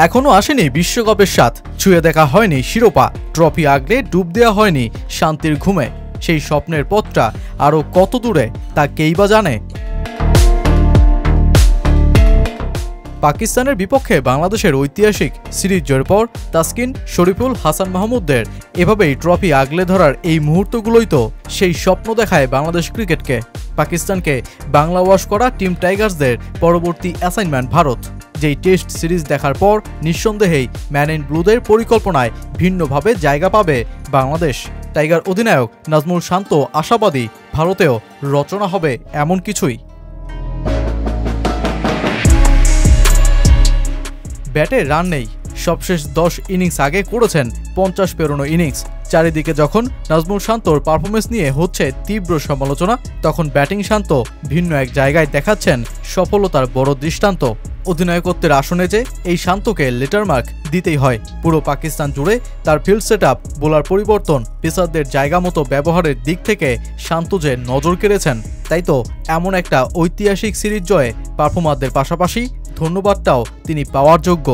এখনো আসেনি বিশ্বকাপের স্বাদ, ছুঁয়ে দেখা হয়নি শিরোপা, ট্রফি আগলে ডুব দেওয়া হয়নি শান্তির ঘুমে। সেই স্বপ্নের পথটা আরও কত দূরে তা কেই বা জানে। পাকিস্তানের বিপক্ষে বাংলাদেশের ঐতিহাসিক সিরিজ জয়ের পর তাসকিন, শরীফুল, হাসান মাহমুদদের এভাবেই ট্রফি আগলে ধরার এই মুহূর্তগুলোই তো সেই স্বপ্ন দেখায় বাংলাদেশ ক্রিকেটকে। পাকিস্তানকে বাংলা ওয়াশ করা টিম টাইগার্সদের পরবর্তী অ্যাসাইনমেন্ট ভারত, যেই টেস্ট সিরিজ দেখার পর নিঃসন্দেহেই ম্যান ইন ব্লুদের পরিকল্পনায় ভিন্নভাবে জায়গা পাবে বাংলাদেশ। টাইগার অধিনায়ক নাজমুল শান্ত আশাবাদী ভারতেও রচনা হবে এমন কিছুই। ব্যাটে রান নেই, সবশেষ 10 ইনিংস আগে করেছেন 50 পেরোনো ইনিংস। চারিদিকে যখন নাজমুল শান্তর পারফরমেন্স নিয়ে হচ্ছে তীব্র সমালোচনা, তখন ব্যাটিং শান্ত ভিন্ন এক জায়গায় দেখাচ্ছেন সফলতার বড় দৃষ্টান্ত। অধিনায়কত্বের আসনে যে এই শান্তকে লেটারমার্ক দিতেই হয়। পুরো পাকিস্তান জুড়ে তার ফিল্ড সেটআপ, বোলার পরিবর্তন, পেসারদের জায়গা মতো ব্যবহারের দিক থেকে শান্ত যে নজর কেড়েছেন, তাই তো এমন একটা ঐতিহাসিক সিরিজ জয়ে পারফর্মারদের পাশাপাশি ধন্যবাদটাও তিনি পাওয়ার যোগ্য।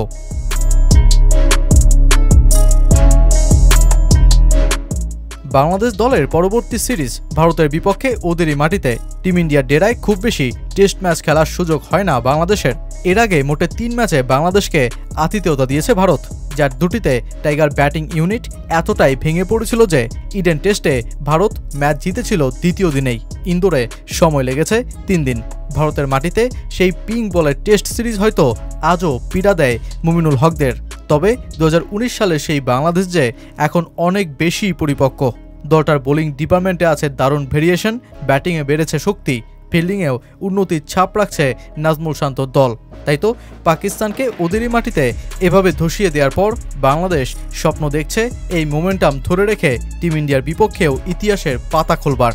বাংলাদেশ দলের পরবর্তী সিরিজ ভারতের বিপক্ষে ওদেরই মাটিতে। টিম ইন্ডিয়ার ডেরায় খুব বেশি টেস্ট ম্যাচ খেলার সুযোগ হয় না বাংলাদেশের। এর আগে মোটে 3 ম্যাচে বাংলাদেশকে আতিথেয়তা দিয়েছে ভারত, যার দুটিতে টাইগার ব্যাটিং ইউনিট এতটাই ভেঙে পড়েছিল যে ইডেন টেস্টে ভারত ম্যাচ জিতেছিল দ্বিতীয় দিনেই। ইন্দোরে সময় লেগেছে 3 দিন। ভারতের মাটিতে সেই পিঙ্ক বলের টেস্ট সিরিজ হয়তো আজও পীড়া দেয় মুমিনুল হকদের। তবে 2019 সালের সেই বাংলাদেশ যে এখন অনেক বেশি পরিপক্ক। দলটার বোলিং ডিপার্টমেন্টে আছে দারুণ ভেরিয়েশন, ব্যাটিংয়ে বেড়েছে শক্তি, ফিল্ডিংয়েও উন্নতির ছাপ রাখছে নাজমুল শান্তর দল। তাই তো পাকিস্তানকে ওদেরই মাটিতে এভাবে ধসিয়ে দেওয়ার পর বাংলাদেশ স্বপ্ন দেখছে এই মোমেন্টাম ধরে রেখে টিম ইন্ডিয়ার বিপক্ষেও ইতিহাসের পাতা খুলবার।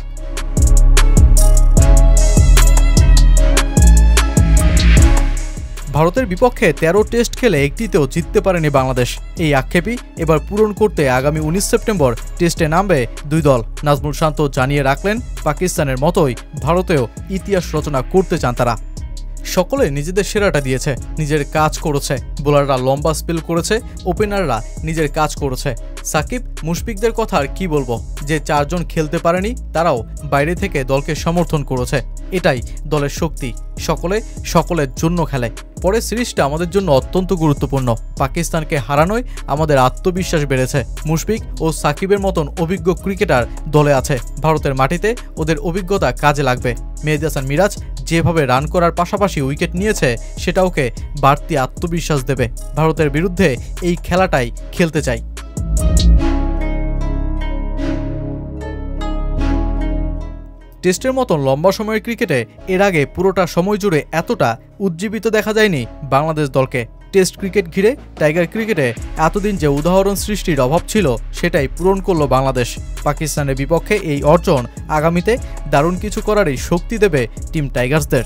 ভারতের বিপক্ষে 13 টেস্ট খেলে একটিতেও জিততে পারেনি বাংলাদেশ। এই আক্ষেপই এবার পূরণ করতে আগামী 19 সেপ্টেম্বর টেস্টে নামবে 2 দল। নাজমুল শান্ত জানিয়ে রাখলেন, পাকিস্তানের মতোই ভারতেও ইতিহাস রচনা করতে চান তারা। সকলে নিজেদের সেরাটা দিয়েছে, নিজের কাজ করেছে। বোলাররা লম্বা স্পেল করেছে, ওপেনাররা নিজের কাজ করেছে। সাকিব, মুশফিকদের কথা আর কি বলবো, যে 4 জন খেলতে পারেনি তারাও বাইরে থেকে দলকে সমর্থন করেছে। এটাই দলের শক্তি, সকলে সকলের জন্য খেলে। পরের সিরিজটা আমাদের জন্য অত্যন্ত গুরুত্বপূর্ণ। পাকিস্তানকে হারানোয় আমাদের আত্মবিশ্বাস বেড়েছে। মুশফিক ও সাকিবের মতন অভিজ্ঞ ক্রিকেটার দলে আছে। ভারতের মাটিতে ওদের অভিজ্ঞতা কাজে লাগবে। মেহেদী হাসান মিরাজ যেভাবে রান করার পাশাপাশি উইকেট নিয়েছে, সেটা ওকে বাড়তি আত্মবিশ্বাস দেবে। ভারতের বিরুদ্ধে এই খেলাটাই খেলতে চাই। টেস্টের মতন লম্বা সময়ের ক্রিকেটে এর আগে পুরোটা সময় জুড়ে এতটা উজ্জীবিত দেখা যায়নি বাংলাদেশ দলকে। টেস্ট ক্রিকেট ঘিরে টাইগার ক্রিকেটে এতদিন যে উদাহরণ সৃষ্টির অভাব ছিল, সেটাই পূরণ করল বাংলাদেশ। পাকিস্তানের বিপক্ষে এই অর্জন আগামীতে দারুণ কিছু করারই শক্তি দেবে টিম টাইগার্সদের।